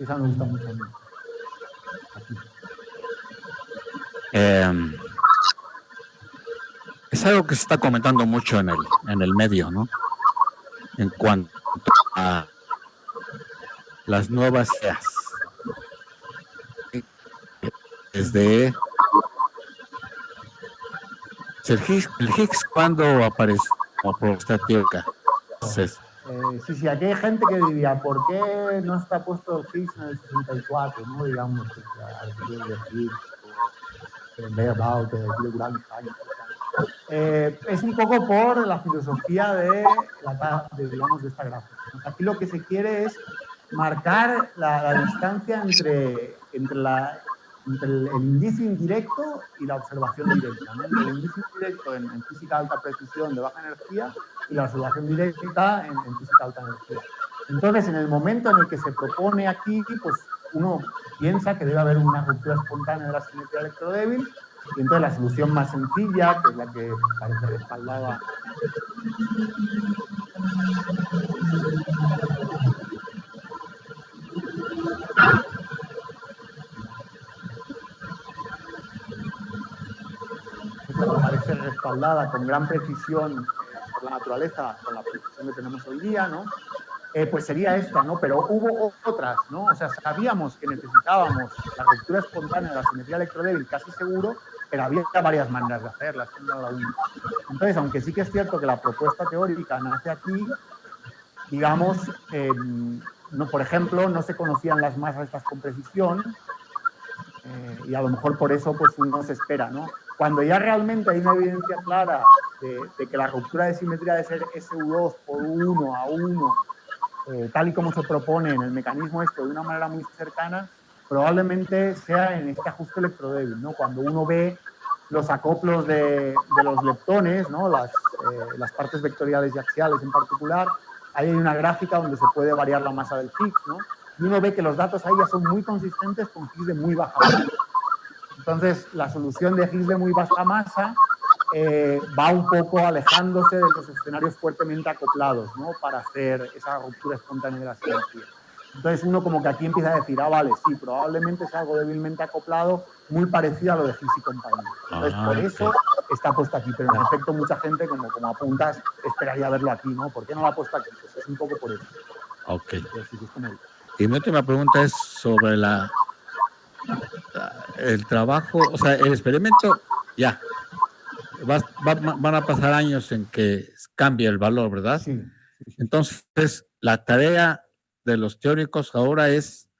[SPEAKER 2] Esa me gusta mucho a mí.
[SPEAKER 4] Es algo que se está comentando mucho en el medio, ¿no? En cuanto a las nuevas ideas. Desde el Higgs, ¿cuándo aparece como propuesta teórica?
[SPEAKER 2] Sí, aquí hay gente que diría, ¿por qué no está puesto el Higgs en el 64? ¿No? Digamos, artículos de Higgs, Layabout, es un poco por la filosofía de esta gráfica. Aquí lo que se quiere es marcar la distancia entre el indicio indirecto y la observación directa, ¿no? Entre el indicio indirecto en física de alta precisión de baja energía y la observación directa en física de alta energía. Entonces, en el momento en el que se propone aquí, pues uno piensa que debe haber una ruptura espontánea de la simetría electrodébil, y entonces la solución más sencilla, que es la que parece respaldada parece respaldada con gran precisión por la naturaleza, con la precisión que tenemos hoy día, ¿no? Pues sería esta, ¿no? Pero hubo otras, ¿no? O sea, sabíamos que necesitábamos la ruptura espontánea de la simetría electrodébil casi seguro, pero había varias maneras de hacerla, no la única. Entonces, aunque sí que es cierto que la propuesta teórica nace aquí, digamos, no, por ejemplo, no se conocían las masas estas con precisión, y a lo mejor por eso pues uno se espera, ¿no? Cuando ya realmente hay una evidencia clara de que la ruptura de simetría debe ser SU2 por 1 a 1 tal y como se propone en el mecanismo este de una manera muy cercana, probablemente sea en este ajuste electrodébil, ¿no? Cuando uno ve los acoplos de los leptones, ¿no? Las partes vectoriales y axiales en particular, ahí hay una gráfica donde se puede variar la masa del Higgs, ¿no? Y uno ve que los datos ahí ya son muy consistentes con Higgs de muy baja masa. Entonces, la solución de Higgs de muy baja masa va un poco alejándose de los escenarios fuertemente acoplados, ¿no? Para hacer esa ruptura espontánea de la simetría. Entonces uno como que aquí empieza a decir, vale, sí, probablemente es algo débilmente acoplado, muy parecido a lo de Higgs y compañía. Entonces por eso está puesto aquí, pero en efecto mucha gente, como apuntas, esperaría verlo aquí, ¿no? ¿Por qué no lo ha puesto aquí? Pues es un poco por eso.
[SPEAKER 4] Ok.
[SPEAKER 2] Sí, es como...
[SPEAKER 4] Y mi última pregunta es sobre el trabajo, o sea, el experimento, ya, van a pasar años en que cambie el valor, ¿verdad?
[SPEAKER 2] Sí.
[SPEAKER 4] Entonces, la tarea de los teóricos ahora es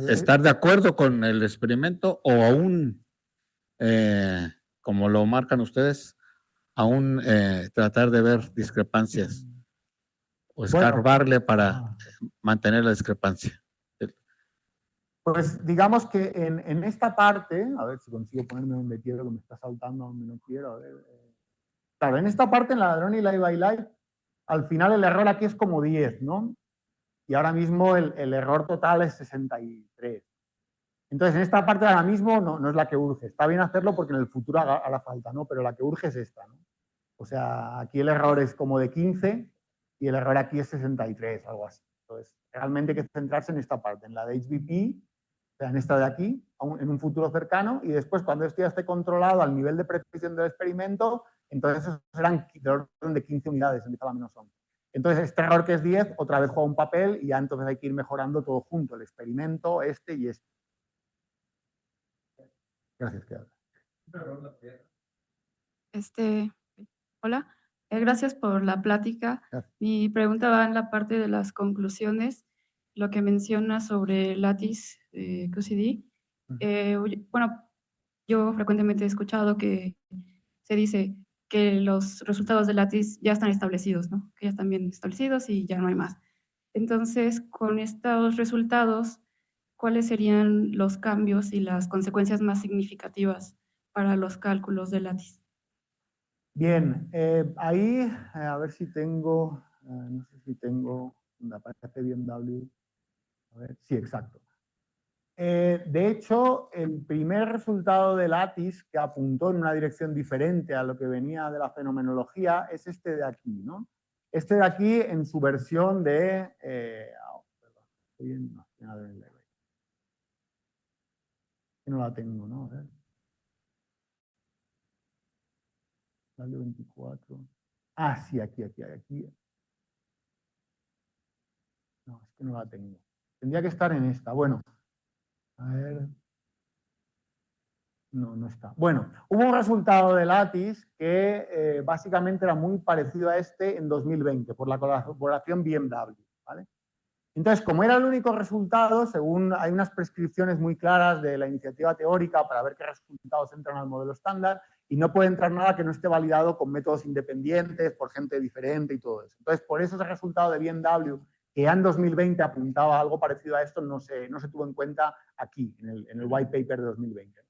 [SPEAKER 4] estar de acuerdo con el experimento o aún, como lo marcan ustedes, aún tratar de ver discrepancias o escarbarle para mantener la discrepancia.
[SPEAKER 2] Pues digamos que en esta parte, a ver si consigo ponerme donde quiero, que me está saltando donde no quiero, a ver. Claro, en esta parte, en la Hadron y la Light, al final el error aquí es como 10, ¿no? Y ahora mismo el error total es 63. Entonces, en esta parte ahora mismo no es la que urge. Está bien hacerlo porque en el futuro hará falta, ¿no? Pero la que urge es esta, ¿no? O sea, aquí el error es como de 15 y el error aquí es 63, algo así. Entonces, realmente hay que centrarse en esta parte, en la de HBP, o sea, en esta de aquí, en un futuro cercano, y después cuando esto ya esté controlado al nivel de precisión del experimento, entonces esos serán de orden de 15 unidades, empieza la menos 11. Entonces, este error que es 10, otra vez juega un papel y ya entonces hay que ir mejorando todo junto, el experimento, este y este. Gracias, Keala.
[SPEAKER 5] Hola, gracias por la plática.
[SPEAKER 2] Gracias.
[SPEAKER 5] Mi pregunta va en la parte de las conclusiones, lo que menciona sobre Lattice QCD. Bueno, yo frecuentemente he escuchado que se dice que los resultados de Lattice ya están establecidos, ¿no? Que ya están bien establecidos y ya no hay más. Entonces, con estos resultados, ¿cuáles serían los cambios y las consecuencias más significativas para los cálculos de Lattice?
[SPEAKER 2] Bien, ahí, a ver si tengo, no sé si tengo, me aparece BMW. A ver, sí, exacto. De hecho, el primer resultado de Lattice que apuntó en una dirección diferente a lo que venía de la fenomenología es este de aquí, ¿no? Este de aquí en su versión de... no la tengo, ¿no? A ver. Dale 24. Ah, sí, aquí. No, es que no la tengo. Tendría que estar en esta. Bueno, a ver. No está. Bueno, hubo un resultado de Lattice que básicamente era muy parecido a este en 2020 por la colaboración BMW, ¿vale? Entonces, como era el único resultado, según hay unas prescripciones muy claras de la iniciativa teórica para ver qué resultados entran al modelo estándar y no puede entrar nada que no esté validado con métodos independientes, por gente diferente y todo eso. Entonces, por eso ese resultado de BMW, que ya en 2020 apuntaba a algo parecido a esto, no se tuvo en cuenta aquí, en el white paper de 2020.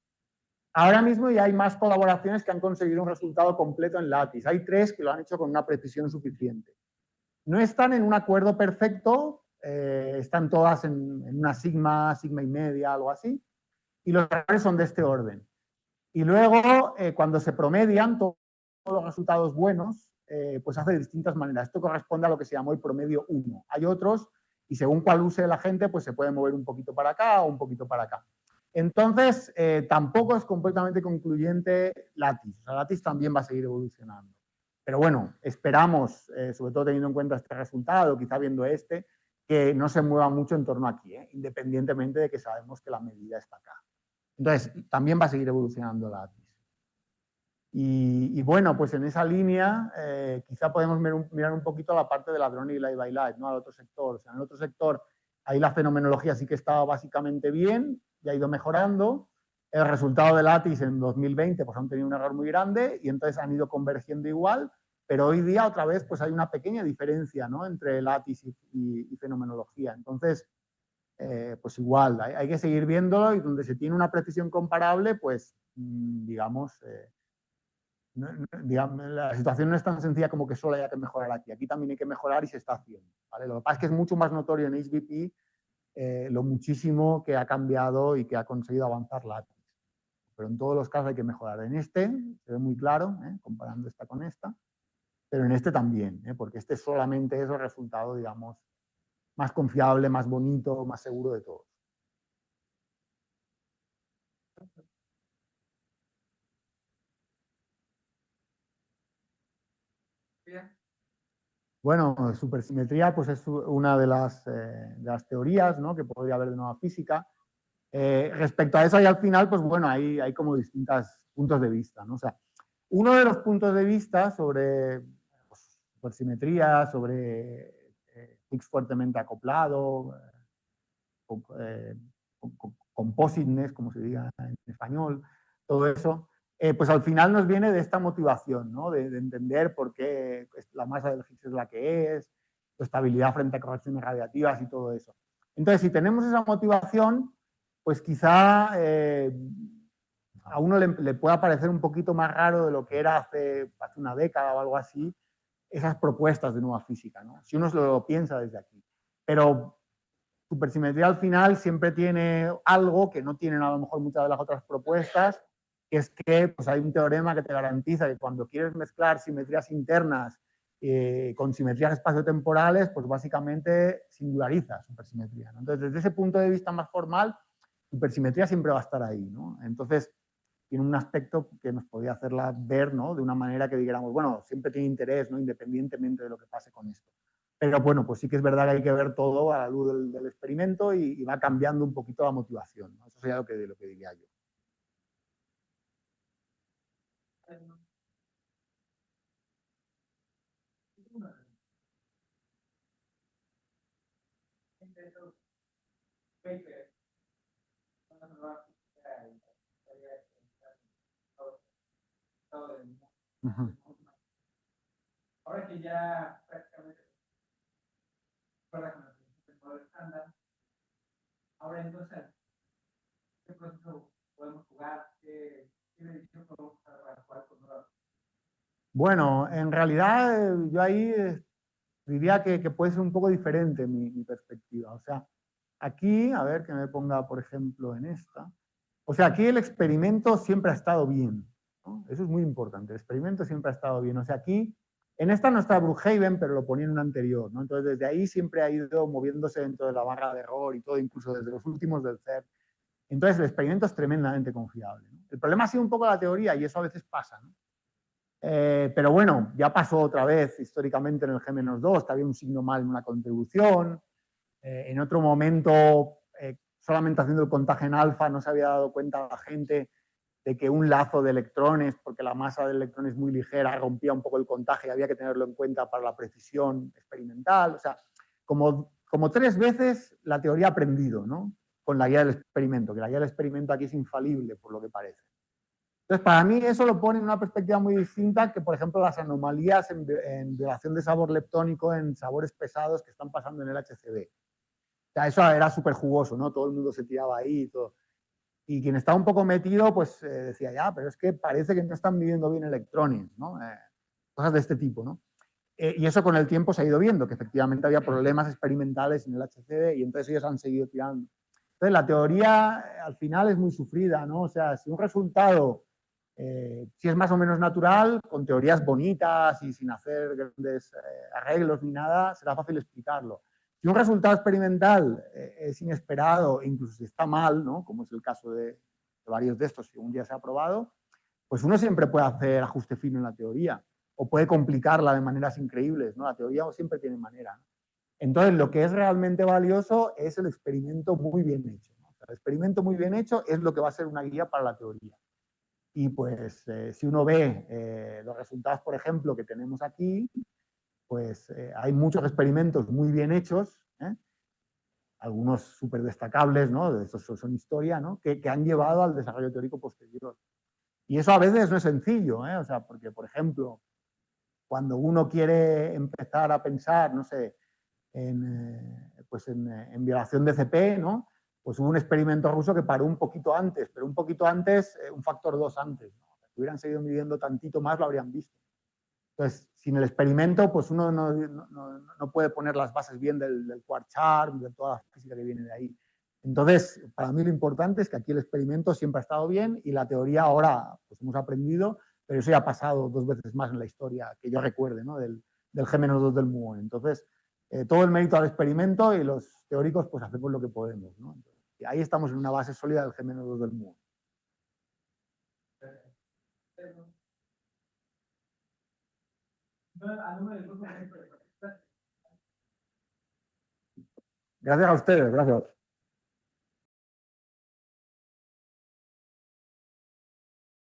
[SPEAKER 2] Ahora mismo ya hay más colaboraciones que han conseguido un resultado completo en Lattice. Hay 3 que lo han hecho con una precisión suficiente. No están en un acuerdo perfecto, están todas en una sigma y media, algo así, y los errores son de este orden. Y luego, cuando se promedian todos los resultados buenos, pues hace de distintas maneras. Esto corresponde a lo que se llamó el promedio 1. Hay otros, y según cuál use la gente, pues se puede mover un poquito para acá o un poquito para acá. Entonces, tampoco es completamente concluyente Lattice. O sea, Lattice también va a seguir evolucionando. Pero bueno, esperamos, sobre todo teniendo en cuenta este resultado, quizá viendo este, que no se mueva mucho en torno aquí, independientemente de que sabemos que la medida está acá. Entonces, también va a seguir evolucionando Lattice. Y bueno, pues en esa línea, quizá podemos mirar un poquito la parte de la Hadron y la Light, ¿no? Al otro sector. O sea, en el otro sector, ahí la fenomenología sí que estaba básicamente bien, y ha ido mejorando. El resultado de Lattice en 2020 pues han tenido un error muy grande y entonces han ido convergiendo igual, pero hoy día otra vez pues hay una pequeña diferencia, ¿no?, entre lattice y fenomenología. Entonces, pues igual, hay que seguir viéndolo, y donde se tiene una precisión comparable, pues digamos, digamos, la situación no es tan sencilla como que solo haya que mejorar aquí. Aquí también hay que mejorar y se está haciendo, ¿vale? Lo que pasa es que es mucho más notorio en HBP lo muchísimo que ha cambiado y que ha conseguido avanzar lattice. Pero en todos los casos hay que mejorar. En este se ve muy claro, comparando esta con esta, pero en este también, porque este solamente es el resultado, digamos, más confiable, más bonito, más seguro de todos. Bueno, supersimetría pues es una de las teorías, ¿no?, que podría haber de nueva física. Respecto a eso, y al final, pues bueno, hay como distintos puntos de vista, ¿no? O sea, uno de los puntos de vista sobre pues, supersimetría, sobre Higgs fuertemente acoplado, compositeness, como se diga en español, todo eso, pues al final nos viene de esta motivación, ¿no?, de entender por qué la masa del Higgs es la que es, su estabilidad frente a correcciones radiativas y todo eso. Entonces, si tenemos esa motivación, pues quizá a uno le pueda parecer un poquito más raro de lo que era hace una década o algo así, esas propuestas de nueva física, ¿no?, si uno lo piensa desde aquí. Pero supersimetría al final siempre tiene algo que no tienen a lo mejor muchas de las otras propuestas, que es que pues, hay un teorema que te garantiza que cuando quieres mezclar simetrías internas con simetrías espaciotemporales, pues básicamente singularizas supersimetría, ¿no? Entonces, desde ese punto de vista más formal, supersimetría siempre va a estar ahí, ¿no? Entonces, tiene un aspecto que nos podría hacerla ver, ¿no?, de una manera que dijéramos, bueno, siempre tiene interés, ¿no?, independientemente de lo que pase con esto. Pero bueno, pues sí que es verdad que hay que ver todo a la luz del experimento y va cambiando un poquito la motivación, ¿no? Eso sería lo que diría yo. Uh-huh.
[SPEAKER 1] Ahora que ya prácticamente fuera con el modo estándar, ahora entonces, ¿qué proceso podemos jugar? ¿Qué edición podemos usar para jugar con nuevas?
[SPEAKER 2] Bueno, en realidad yo ahí diría que puede ser un poco diferente mi perspectiva. O sea, aquí, a ver que me ponga, por ejemplo, en esta. O sea, aquí el experimento siempre ha estado bien, ¿no? Eso es muy importante. El experimento siempre ha estado bien. O sea, aquí, en esta no está Brookhaven, pero lo ponía en una anterior, ¿no? Entonces, desde ahí siempre ha ido moviéndose dentro de la barra de error y todo, incluso desde los últimos del CERN. Entonces, el experimento es tremendamente confiable, ¿no? El problema ha sido un poco la teoría, y eso a veces pasa, ¿no? Pero bueno, ya pasó otra vez históricamente en el G-2, que había un signo mal en una contribución. En otro momento, solamente haciendo el contaje en alfa, no se había dado cuenta la gente de que un lazo de electrones, porque la masa del electrón es muy ligera, rompía un poco el contaje y había que tenerlo en cuenta para la precisión experimental. O sea, como 3 veces la teoría ha aprendido, ¿no?, con la guía del experimento, que la guía del experimento aquí es infalible, por lo que parece. Entonces, para mí eso lo pone en una perspectiva muy distinta que, por ejemplo, las anomalías en violación de sabor leptónico en sabores pesados que están pasando en el HCD. O sea, eso era súper jugoso, ¿no? Todo el mundo se tiraba ahí y todo. Y quien estaba un poco metido, pues decía, ya, pero es que parece que no están midiendo bien electrones, ¿no? Cosas de este tipo, ¿no? Y eso con el tiempo se ha ido viendo, que efectivamente había problemas experimentales en el HCD y entonces ellos han seguido tirando. Entonces, la teoría al final es muy sufrida, ¿no? O sea, si un resultado, si es más o menos natural, con teorías bonitas y sin hacer grandes arreglos ni nada, será fácil explicarlo. Si un resultado experimental es inesperado, incluso si está mal, ¿no?, como es el caso de varios de estos, si un día se ha probado, pues uno siempre puede hacer ajuste fino en la teoría o puede complicarla de maneras increíbles, ¿no? La teoría siempre tiene manera, ¿no? Entonces, lo que es realmente valioso es el experimento muy bien hecho, ¿no? O sea, el experimento muy bien hecho es lo que va a ser una guía para la teoría. Y pues, si uno ve los resultados, por ejemplo, que tenemos aquí, pues hay muchos experimentos muy bien hechos, algunos súper destacables, ¿no? Estos son historia, ¿no?, que han llevado al desarrollo teórico posterior. Y eso a veces no es sencillo, o sea, porque, por ejemplo, cuando uno quiere empezar a pensar, no sé, pues en violación de CP, ¿no? Pues hubo un experimento ruso que paró un poquito antes, pero un poquito antes, un factor 2 antes, ¿no? Si hubieran seguido midiendo tantito más, lo habrían visto. Entonces, sin el experimento, pues uno no puede poner las bases bien del quark charm, de toda la física que viene de ahí. Entonces, para mí lo importante es que aquí el experimento siempre ha estado bien y la teoría ahora pues hemos aprendido, pero eso ya ha pasado 2 veces más en la historia, que yo recuerde, ¿no? Del G-2 del muón. Entonces, todo el mérito al experimento y los teóricos pues hacemos lo que podemos, ¿no? Entonces, y ahí estamos en una base sólida del G-2 del muón. Gracias a ustedes, gracias.